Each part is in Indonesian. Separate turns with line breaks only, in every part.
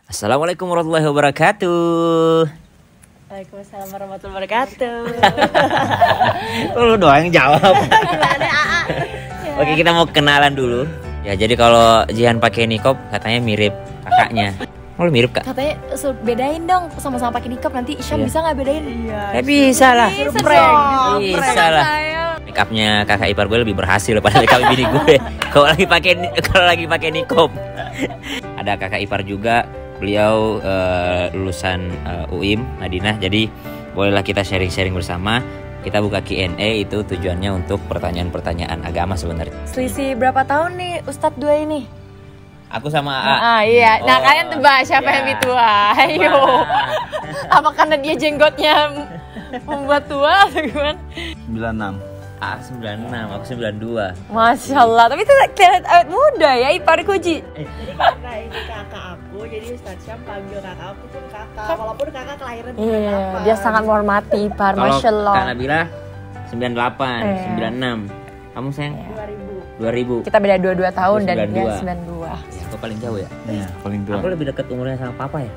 Assalamualaikum warahmatullahi wabarakatuh.
Waalaikumsalam warahmatullahi wabarakatuh.
Lu doang yang jawab. Oke, kita mau kenalan dulu. Ya, jadi kalau Jihan pakai niqab katanya mirip kakaknya. Oh, lu mirip, Kak?
Katanya bedain dong, sama-sama pakai nikab, nanti Isyam bisa nggak bedain? Iya.
Bisa lah.
Bisa
lah. Makeupnya kakak ipar gue lebih berhasil daripada makeup bini gue. Kalau lagi pakai niqab. Ada kakak ipar juga. Beliau lulusan UIM Madinah, jadi bolehlah kita sharing-sharing bersama. Kita buka Q&A, itu tujuannya untuk pertanyaan-pertanyaan agama sebenarnya.
Selisih berapa tahun nih Ustadz dua ini?
Aku sama AA.
Iya. Nah, kalian tebak siapa yang lebih tua? Ayo. Apa karena dia jenggotnya membuat tua atau gimana?
96.
AA 96, aku 92.
Masya Allah, tapi itu kelihatan awet muda ya, iparku Ji.
Jadi karena ini kakak aku, jadi Ustadz Syam panggil kakak aku tuh kakak, walaupun kakak kelahiran di
Iya, dia sangat menghormati ipar, Masya Allah.
Kalau Kak Nabila 98, 96. Kamu sayang? 2000.
Kita beda 22 tahun dan
92.
dia 92.
Ya, aku paling jauh ya?
Iya, paling tua.
Aku lebih dekat umurnya sama papa ya?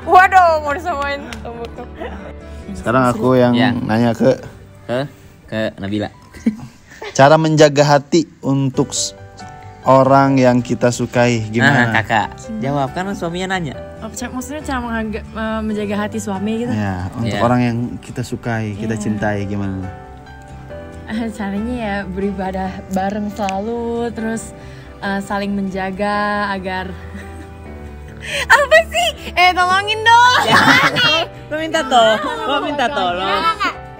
Waduh, mau disamain.
Sekarang aku yang
Ya.
nanya ke
Nabila.
cara menjaga hati untuk orang yang kita sukai gimana?
Kakak, jawab, kan suaminya nanya.
Maksudnya cara menjaga hati suami gitu?
Ya, untuk
Ya.
orang yang kita sukai, kita cintai gimana?
Caranya ya beribadah bareng selalu, terus saling menjaga agar apa sih? Tolongin dong.
Lo minta tolong.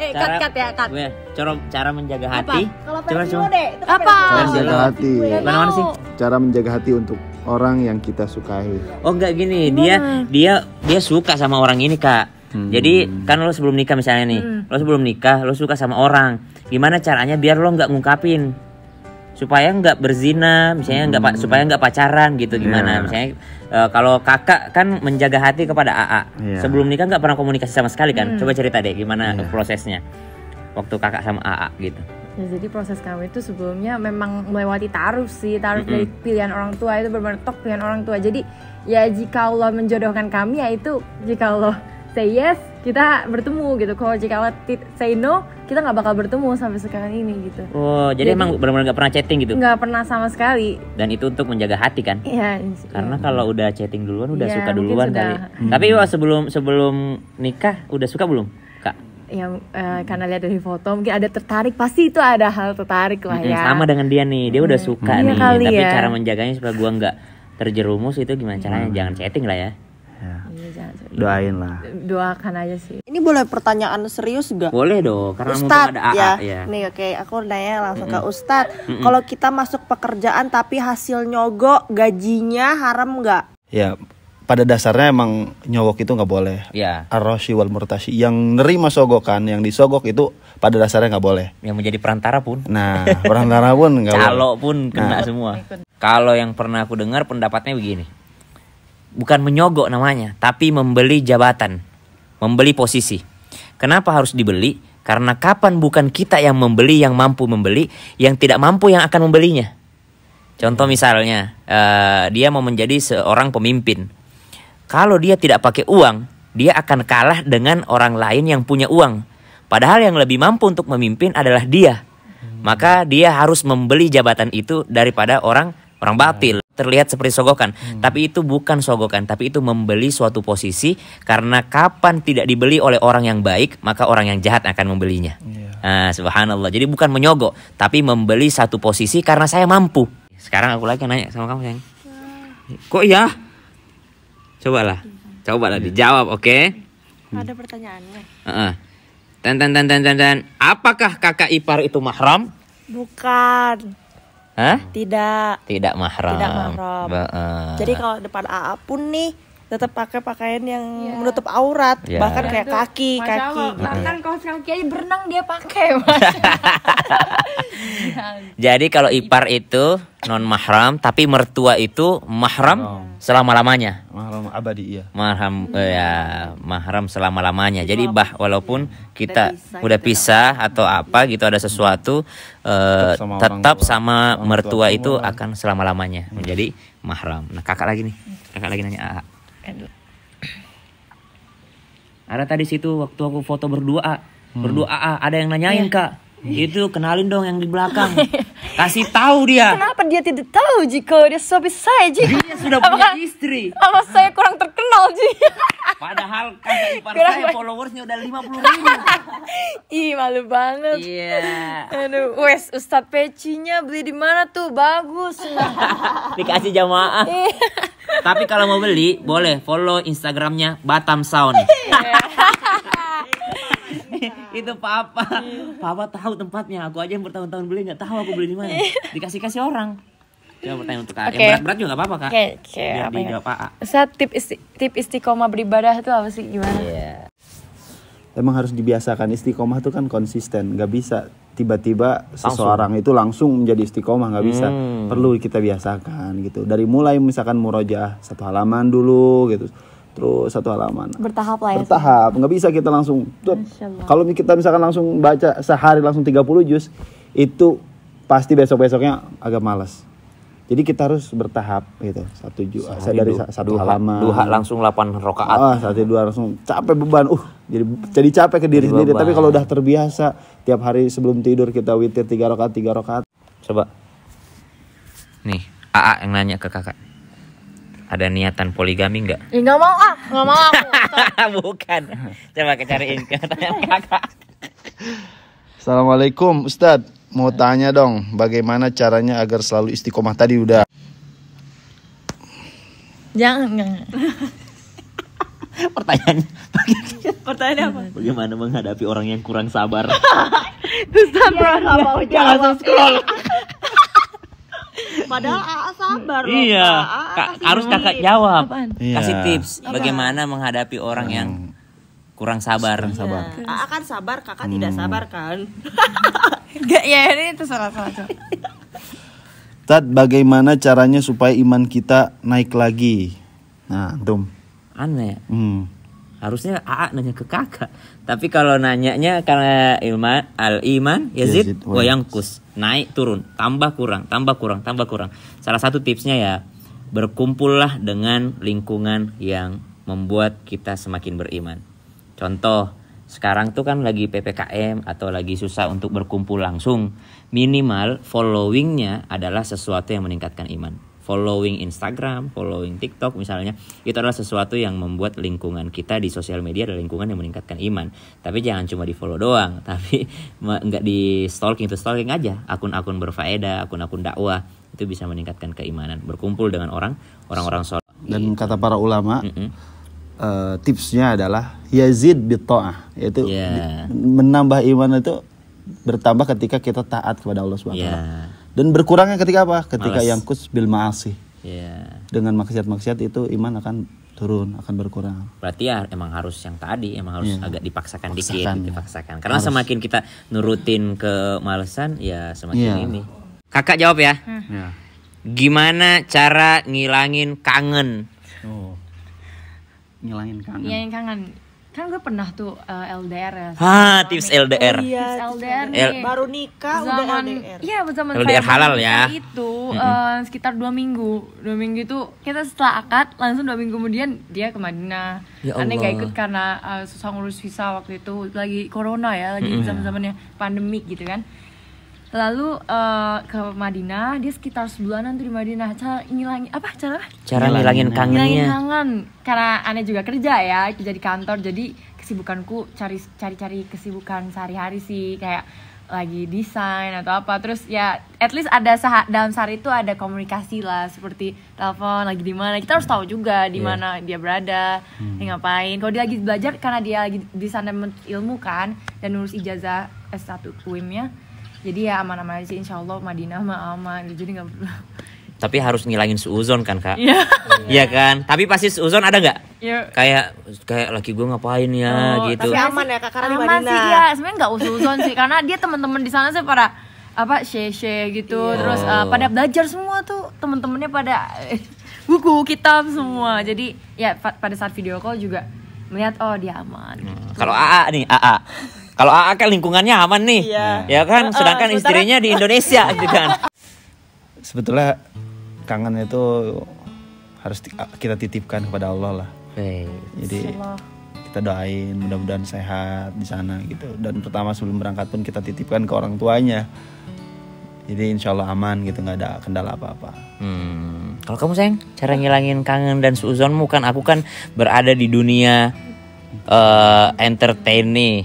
Cut ya, cut.
Cara menjaga hati.
Kalau
Coba.
versi lo deh, itu kan
Apa?
Cara menjaga hati.
Mana sih?
Cara menjaga hati untuk orang yang kita sukai.
Oh, enggak gini, dia suka sama orang ini, Kak. Jadi kan lo sebelum nikah misalnya nih, lo suka sama orang. Gimana caranya biar lo nggak ngungkapin, supaya nggak berzina, misalnya supaya nggak pacaran gitu, gimana?
Yeah.
Misalnya kalau kakak kan menjaga hati kepada AA,
Yeah.
sebelum nikah nggak pernah komunikasi sama sekali kan? Coba cerita deh gimana
Yeah.
prosesnya waktu kakak sama AA gitu.
Ya, jadi proses kami itu sebelumnya memang melewati taruh dari pilihan orang tua, itu benar-benar tok pilihan orang tua. Jadi ya jika Allah menjodohkan kami, ya itu jika Allah say yes kita bertemu gitu. Kalau jika Allah say no, kita nggak bakal bertemu sampai sekarang ini gitu.
Oh, jadi emang benar-benar nggak pernah chatting gitu?
Nggak pernah sama sekali.
Dan itu untuk menjaga hati kan?
Iya.
Karena kalau udah chatting duluan udah
Iya,
suka
mungkin
duluan
sudah.
kali. Tapi wah, sebelum nikah udah suka belum, Kak?
Ya karena lihat dari foto mungkin ada tertarik, pasti itu ada hal tertarik lah ya.
Sama dengan dia nih, dia udah suka
Iya
nih.
kali
Tapi
ya.
cara menjaganya supaya gua nggak terjerumus itu gimana caranya? Jangan chatting lah ya.
Ya.
Iya, jangan sedih.
Doain lah.
Doakan aja sih.
ini boleh pertanyaan serius gak?
Boleh dong, karena mumpung
Ustadz
ada AA ya.
Nih oke, aku nanya langsung ke Ustadz. Kalau kita masuk pekerjaan tapi hasil nyogok, gajinya haram nggak?
Ya, pada dasarnya emang nyogok itu nggak boleh.
Ya,
Ar-rashi wal murtashi, yang nerima sogokan, yang disogok itu pada dasarnya nggak boleh.
yang menjadi perantara pun,
Nah, orang darah pun nggak boleh.
calo pun kena semua. Kalau yang pernah aku dengar pendapatnya begini. Bukan menyogok namanya, tapi membeli jabatan, membeli posisi. Kenapa harus dibeli? Karena kapan bukan kita yang membeli, yang mampu membeli, yang tidak mampu yang akan membelinya. Contoh misalnya, dia mau menjadi seorang pemimpin. Kalau dia tidak pakai uang, dia akan kalah dengan orang lain yang punya uang. Padahal yang lebih mampu untuk memimpin adalah dia. Maka dia harus membeli jabatan itu daripada orang batil. Terlihat seperti sogokan, tapi itu bukan sogokan, tapi itu membeli suatu posisi. Karena kapan tidak dibeli oleh orang yang baik, maka orang yang jahat akan membelinya. Nah, subhanallah. Jadi bukan menyogok, tapi membeli satu posisi karena saya mampu. Sekarang aku lagi nanya sama kamu, sayang. Kok ya? Cobalah dijawab, oke?
Ada pertanyaannya?
Dan. Apakah kakak ipar itu mahram?
Bukan.
Hah?
Tidak.
Tidak mahram.
Tidak mahram. Jadi kalau depan AA pun nih, tetap pakai pakaian yang menutup aurat, bahkan kayak kaki.
Bahkan kaos kaki aja berenang dia pakai, Mas.
Jadi kalau ipar itu non mahram, tapi mertua itu mahram selama-lamanya.
Mahram abadi, iya.
Mahram selama-lamanya. Jadi walaupun kita udah pisah atau apa gitu, ada sesuatu tetap sama mertua itu akan selama-lamanya menjadi mahram. Nah, kakak lagi nanya ada tadi situ waktu aku foto berdua ada yang nanyain Kak, itu kenalin dong yang di belakang, kasih tahu dia.
Kenapa dia tidak tahu jika dia suami saya
Dia sudah punya istri.
Apa saya kurang terkenal Ji?
Padahal kakak ipar saya followersnya udah 50.000.
Ih, malu banget.
Iya.
Aduh, wes Ustadz pecinya beli di mana tuh? Bagus.
Dikasih jamaah. Tapi kalau mau beli boleh follow Instagramnya Batam Sound. Itu papa tahu tempatnya. Aku aja yang bertahun-tahun beli nggak tahu aku beli di mana. Dikasih orang. Coba pertanyaan untuk kakak. Yang berat-berat juga nggak apa-apa Kak.
Biar
apa dijawab AA.
Ustadz tip istiqomah beribadah itu apa sih, gimana?
Emang harus dibiasakan. Istiqomah itu kan konsisten, nggak bisa tiba-tiba seseorang itu langsung menjadi istiqomah, nggak bisa. Perlu kita biasakan gitu. Dari mulai misalkan murojaah 1 halaman dulu gitu, terus 1 halaman.
Bertahap lah ya.
Bertahap, nggak bisa kita langsung. Kalau kita misalkan langsung baca sehari langsung 30 juz, itu pasti besok-besoknya agak malas. Jadi kita harus bertahap gitu. 1 juz dari 1 halaman.
Duha langsung 8 rakaat.
1-2 langsung capek beban. Jadi capek ke diri sendiri. Tapi kalau udah terbiasa tiap hari sebelum tidur kita witir 3 rakaat.
Coba. Nih, AA yang nanya ke kakak. Ada niatan poligami nggak?
Nggak mau aku.
Bukan. Coba cariin katanya kakak.
Assalamualaikum Ustadz. Mau tanya dong, bagaimana caranya agar selalu istiqomah? Tadi udah.
Jangan.
Pertanyaannya apa? Bagaimana menghadapi orang yang kurang sabar?
Jangan scroll. Padahal AA sabar loh.
Iya. Harus kakak jawab.
Iya.
Kasih tips bagaimana menghadapi orang yang kurang sabar.
AA kan sabar, kakak tidak sabar kan?
Enggak ya, ini itu salah.
Tad, bagaimana caranya supaya iman kita naik lagi? Nah,
Aneh. Harusnya AA nanya ke kakak. Tapi kalau nanyanya karena al-iman yazid wa yanqus. Naik turun, tambah kurang. Salah satu tipsnya ya, berkumpullah dengan lingkungan yang membuat kita semakin beriman. Contoh, sekarang tuh kan lagi PPKM atau lagi susah untuk berkumpul langsung. Minimal followingnya adalah sesuatu yang meningkatkan iman. Following Instagram, following TikTok misalnya, itu adalah sesuatu yang membuat lingkungan kita di sosial media adalah lingkungan yang meningkatkan iman. Tapi jangan cuma di follow doang, tapi nggak di stalking aja. Akun-akun berfaedah, akun-akun dakwah itu bisa meningkatkan keimanan. Berkumpul dengan orang-orang soleh.
Dan kata para ulama, tipsnya adalah yazid bitta'ah, yaitu menambah iman itu bertambah ketika kita taat kepada Allah Subhanahu wa taala. Dan berkurangnya ketika apa? Ketika yang kus bil ma'asi. Dengan maksiat-maksiat itu iman akan turun, akan berkurang.
Berarti ya emang harus yang tadi, harus agak dipaksakan dikit. Karena harus. Semakin kita nurutin kemalasan ya semakin ini. Kakak jawab ya. Gimana cara ngilangin kangen?
Ngilangin
kangen. Kan gue pernah tuh LDR ya.
Tips LDR.
Tips LDR nih.
Baru nikah udah LDR.
Iya, zaman
LDR halal ya.
Itu sekitar 2 minggu. 2 minggu itu kita setelah akad langsung 2 minggu kemudian dia ke Madinah. Aneh gak ikut karena susah ngurus visa waktu itu, lagi corona ya, lagi zaman-zamannya pandemik gitu kan. Lalu ke Madinah, dia sekitar sebulanan tuh di Madinah. Cara ngilangin
kangennya.
Kangen. Karena aneh juga kerja di kantor, jadi kesibukanku cari kesibukan sehari-hari sih, kayak lagi desain atau apa. Terus ya at least ada dalam sehari itu ada komunikasi lah, seperti telepon lagi di mana. Kita harus tahu juga di mana dia berada, dia ngapain. Kalau dia lagi belajar karena dia lagi di sana ilmu kan dan ngurus ijazah S1 UIM-nya. Jadi ya aman-aman aja sih, insya Allah Madinah mah aman. Jadi nggak perlu
Tapi harus ngilangin suuzon kan kak?
Iya.
Iya kan? Tapi pasti suuzon ada nggak?
Iya.
Kayak laki gue ngapain ya gitu.
Tapi aman ya Kak, karena di
Aman sih
Madinah.
dia, sebenarnya nggak usul-usulan sih, karena dia teman-teman di sana sih pada apa share gitu, terus pada belajar semua tuh teman-temannya pada buku kitab semua. Jadi ya pada saat video call juga melihat oh dia aman.
Kalau AA nih, AA. Kalau AA kan lingkungannya aman nih.
Iya.
Ya kan? Sedangkan istrinya di Indonesia gitu kan.
Sebetulnya kangen itu harus kita titipkan kepada Allah lah. Jadi kita doain mudah-mudahan sehat di sana gitu. Dan pertama sebelum berangkat pun kita titipkan ke orang tuanya. Jadi insya Allah aman gitu, nggak ada kendala apa-apa.
Kalau kamu sayang, cara ngilangin kangen dan suuzonmu kan aku kan berada di dunia entertain nih.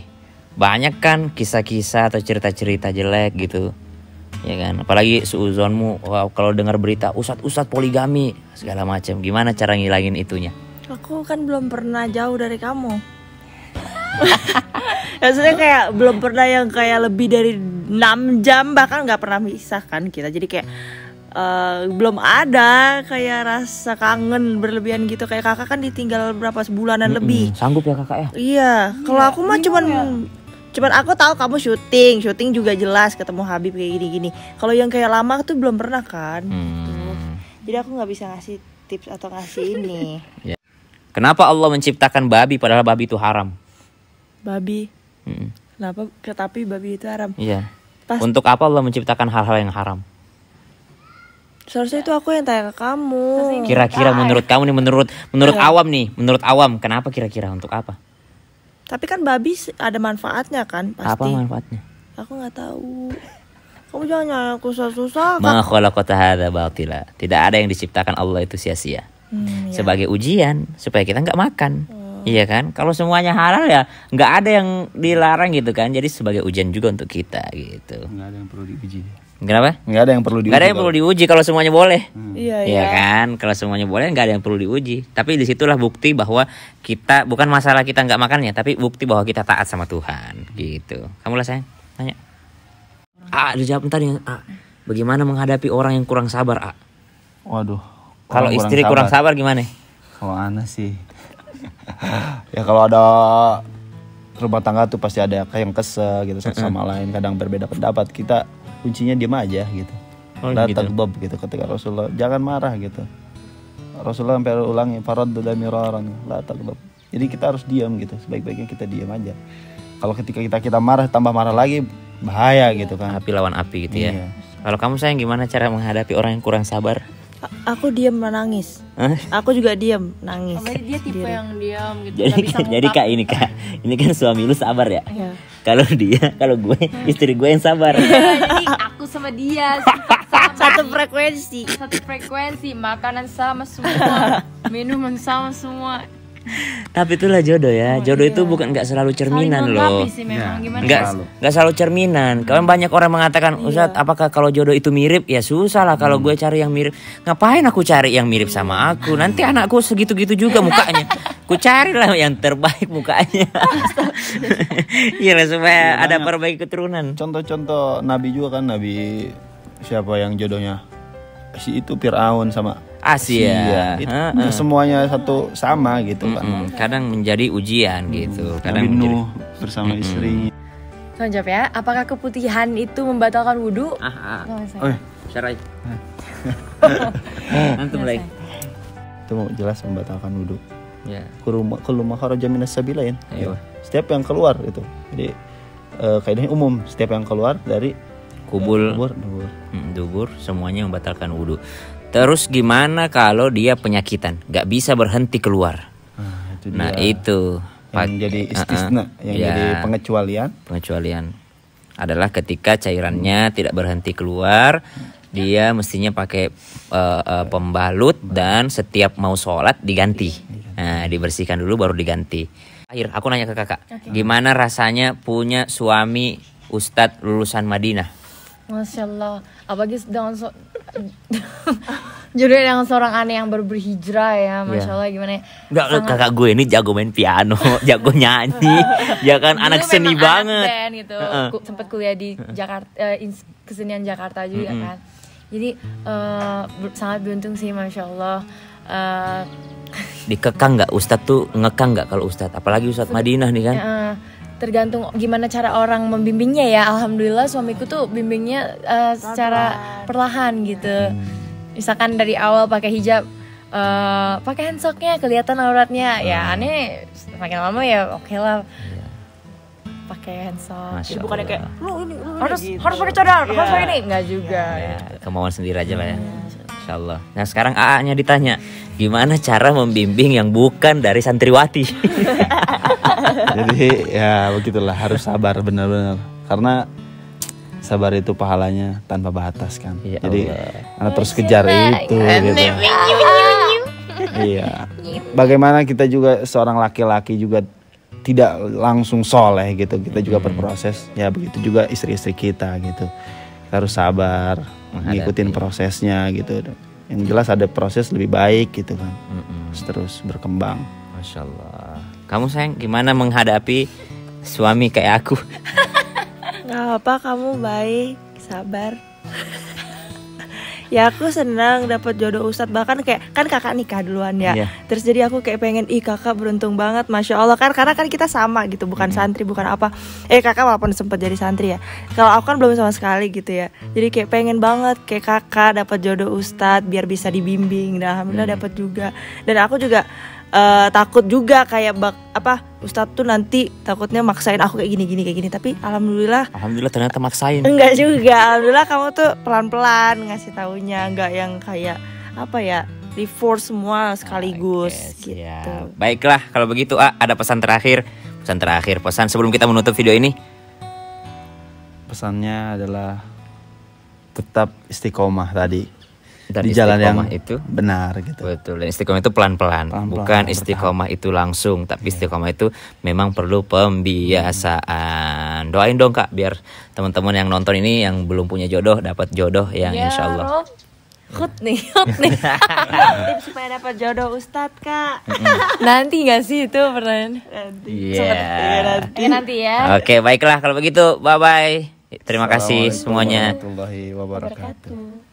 Banyak kan kisah-kisah atau cerita-cerita jelek gitu. Ya kan, apalagi suuzonmu kalau dengar berita ustadz poligami segala macam. Gimana cara ngilangin itunya?
Aku kan belum pernah jauh dari kamu. Maksudnya kayak belum pernah yang kayak lebih dari 6 jam, bahkan nggak pernah misah kan kita. Jadi kayak belum ada kayak rasa kangen berlebihan gitu. Kayak kakak kan ditinggal berapa sebulanan lebih.
Sanggup ya kakak ya?
Iya, kalau aku mah cuman aku tahu kamu syuting juga jelas ketemu Habib kayak gini-gini. Kalau yang kayak lama tuh belum pernah kan. Jadi aku nggak bisa ngasih tips atau ngasih ini.
Kenapa Allah menciptakan babi padahal babi itu haram?
Babi. Kenapa? Tapi babi itu haram.
Iya. Untuk apa Allah menciptakan hal-hal yang haram?
Seharusnya itu aku yang tanya ke kamu.
Kira-kira menurut kamu nih, menurut awam nih, menurut awam kenapa kira-kira untuk apa?
Tapi kan babi ada manfaatnya kan pasti.
Apa manfaatnya?
Aku nggak tahu. Kamu jangan nyala aku susah-susah.
Ma khalaqata hadza batila. Tidak ada yang diciptakan Allah itu sia-sia. Sebagai ujian supaya kita nggak makan. Iya kan? Kalau semuanya halal ya nggak ada yang dilarang gitu kan. Jadi sebagai ujian juga untuk kita gitu.
Nggak ada yang perlu diuji.
Kenapa?
Nggak ada yang perlu diuji.
Nggak ada yang perlu diuji kalau semuanya boleh.
Iya
kan? Kalau semuanya boleh nggak ada yang perlu diuji. Tapi disitulah bukti bahwa kita bukan masalah kita nggak makannya, tapi bukti bahwa kita taat sama Tuhan gitu. Kamu lah sayang, tanya. Dijawab ntar nih. Bagaimana menghadapi orang yang kurang sabar?
Waduh.
Kalau istri kurang sabar gimana?
Kalau aneh sih. Ya kalau ada rumah tangga tuh pasti ada yang kesel gitu satu sama lain, kadang berbeda pendapat. Kita kuncinya diam aja gitu. La taghdab gitu ketika Rasulullah jangan marah gitu. Rasulullah sampai ulangi faradda miraran la taghdab. Jadi kita harus diam gitu. Sebaik-baiknya kita diam aja. Kalau ketika kita marah tambah marah lagi bahaya gitu kan.
Api lawan api gitu ya.
Iya.
Kalau kamu sayang gimana cara menghadapi orang yang kurang sabar?
Aku diam menangis. Aku juga diam nangis.
Dia tipe yang diam gitu.
Jadi kak ini kan suami lu sabar ya.
Iya.
Kalau gue istri gue yang sabar.
Jadi aku sama dia
Satu frekuensi,
makanan sama semua, minuman sama semua.
Tapi itulah jodoh ya. Jodoh itu bukan nggak selalu cerminan loh. Nggak selalu cerminan. Kalau banyak orang mengatakan, Ustadz, apakah kalau jodoh itu mirip? Ya susah lah kalau gue cari yang mirip. Ngapain aku cari yang mirip sama aku? Nanti anakku segitu-gitu juga mukanya. Ku carilah yang terbaik mukanya. Iya lah supaya ada perbaiki keturunan.
Contoh-contoh Nabi juga kan, Nabi siapa yang jodohnya si itu Fir'aun sama
Asia.
Itu semuanya satu sama gitu kan.
Kadang menjadi ujian gitu. Kadang
Nabi Nuh bersama istrinya.
Soalnya jawab ya, apakah keputihan itu membatalkan wudhu?
Syarai. Antum lagi.
Itu mau jelas membatalkan wudhu.
Ya.
Kullu ma kharaja minas sabilain.
Iya.
Setiap yang keluar itu. Jadi kaidahnya umum, setiap yang keluar dari
dubur semuanya membatalkan wudhu. Terus gimana kalau dia penyakitan, nggak bisa berhenti keluar? Nah itu
yang jadi istisna, yang jadi pengecualian
adalah ketika cairannya tidak berhenti keluar, dia mestinya pakai pembalut dan setiap mau sholat diganti. Nah, dibersihkan dulu baru diganti. Akhir, aku nanya ke kakak, gimana rasanya punya suami Ustadz lulusan Madinah?
Masya Allah, apalagi dengan jodoh dengan seorang aneh yang baru berhijrah ya, Masya Allah gimana ya.
Enggak, kakak gue ini jago main piano, jago nyanyi, ya kan anak seni banget.
Band gitu. Sempat kuliah di Jakarta, kesenian Jakarta juga kan. Jadi sangat beruntung sih, masya Allah.
Dikekang nggak Ustadz tuh, ngekang nggak kalau Ustadz, apalagi Ustadz Madinah nih kan?
Tergantung gimana cara orang membimbingnya ya. Alhamdulillah suamiku tuh bimbingnya secara perlahan gitu. Misalkan dari awal pakai hijab, pakai handsocknya kelihatan auratnya, ya aneh makin lama ya oke lah. Pakai handsock.
Jadi bukannya kayak
harus
gitu.
harus pakai cadar, harus pakai ini, nggak juga.
Ya, kemauan sendiri aja lah ya. Insya Allah. Nah sekarang AA-nya ditanya, gimana cara membimbing yang bukan dari santriwati?
Jadi ya begitulah, harus sabar benar-benar. Karena sabar itu pahalanya tanpa batas kan.
Ya
Jadi
Allah.
Anda terus kejar itu gitu. Iya. Bagaimana kita juga seorang laki-laki juga tidak langsung soleh gitu. Kita juga berproses. Ya begitu juga istri-istri kita gitu. Kita harus sabar, ngikutin prosesnya gitu. Yang jelas ada proses lebih baik gitu kan. Terus berkembang.
Masya Allah. Kamu sayang gimana menghadapi suami kayak aku?
Gak apa, kamu baik, sabar. Ya aku senang dapat jodoh Ustadz, bahkan kayak kan kakak nikah duluan ya. Terus jadi aku kayak pengen, kakak beruntung banget, masya Allah kan, karena kan kita sama gitu, bukan santri, bukan apa. Kakak walaupun sempat jadi santri ya. Kalau aku kan belum sama sekali gitu ya. Jadi kayak pengen banget kayak kakak dapat jodoh Ustadz biar bisa dibimbing. Dan alhamdulillah dapat juga. Dan aku juga takut juga kayak Ustadz tuh nanti takutnya maksain aku kayak gini, tapi alhamdulillah
ternyata maksain.
Enggak juga, alhamdulillah kamu tuh pelan-pelan ngasih taunya, enggak yang kayak di force semua sekaligus gitu.
Baiklah kalau begitu ada pesan terakhir sebelum kita menutup video ini.
Pesannya adalah tetap istiqomah tadi.
Dan
di jalan yang
itu
benar gitu.
Betul. Dan istiqomah itu pelan-pelan. Bukan istiqomah itu langsung, tapi istiqomah itu memang perlu pembiasaan. Doain dong Kak biar teman-teman yang nonton ini yang belum punya jodoh dapat jodoh yang insya Allah.
Hut nih. Tips supaya dapat jodoh Ustadz Kak.
Nanti nggak sih itu pertanyaan? Nanti ya.
Oke, baiklah kalau begitu. Bye bye. Terima kasih semuanya.
Warahmatullahi wabarakatuh.